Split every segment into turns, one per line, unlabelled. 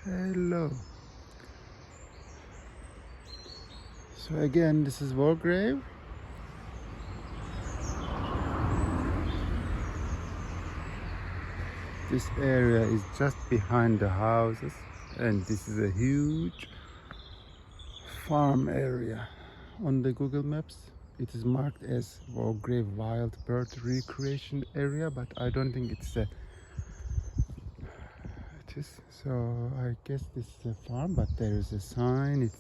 Hello. So again, this is Wargrave. This area is just behind the houses, and this is a huge farm area. On the Google Maps, it is marked as Wargrave Wild Bird Recreation Area, but I don't think it is. So I guess this is a farm, but there is a sign. It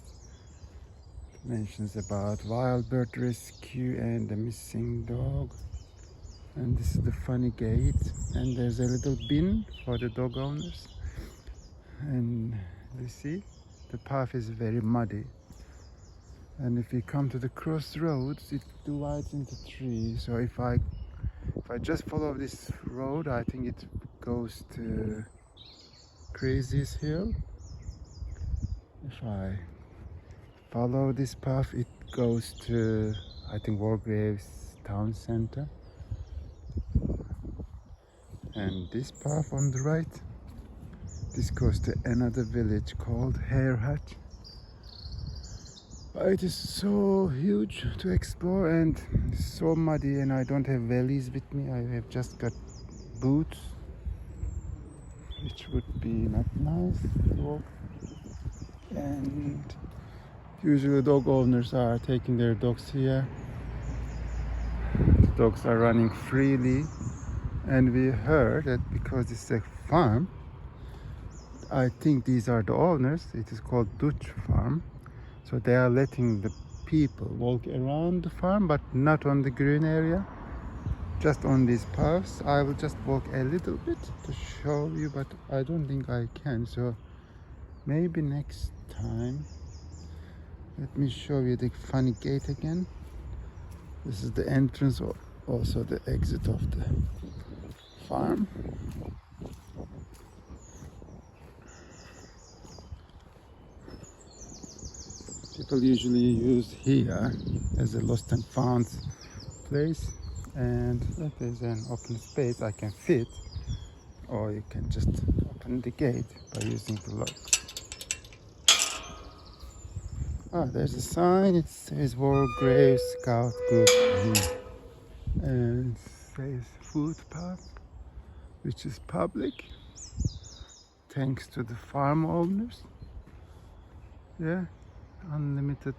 mentions about wild bird rescue and a missing dog. And this is the funny gate, and there's a little bin for the dog owners. And you see, the path is very muddy. And if you come to the crossroads, it divides into three. So if I just follow this road, I think it goes to Crazy's Hill. If I follow this path, it goes to, I think, Wargrave's town center. And this path on the right, this goes to another village called Hare Hut. It is so huge to explore and so muddy, and I don't have valleys with me. I have just got boots, which would be not nice to walk. And usually dog owners are taking their dogs here. The dogs are running freely, and we heard that because it's a farm, I think these are the owners. It is called Dutch farm. So they are letting the people walk around the farm, but not on the green area, just on these paths. I will just walk a little bit to show you, but I don't think I can. So maybe next time. Let me show you the funny gate again. This is the entrance, or also the exit of the farm. People usually use here as a lost and found place, and if there's an open space I can fit, or you can just open the gate by using the lock. There's a sign. It says Wargrave Scout Group here, and it says footpath, which is public, thanks to the farm owners. Yeah, unlimited,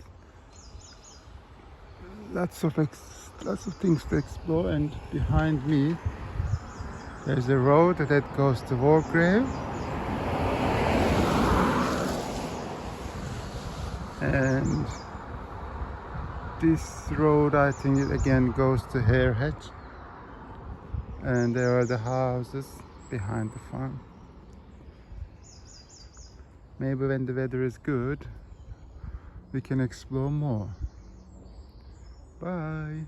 lots of things to explore. And behind me there's a road that goes to Wargrave, and this road, I think, it again goes to Hare Hut, and there are the houses behind the farm. Maybe when the weather is good, we can explore more. Bye.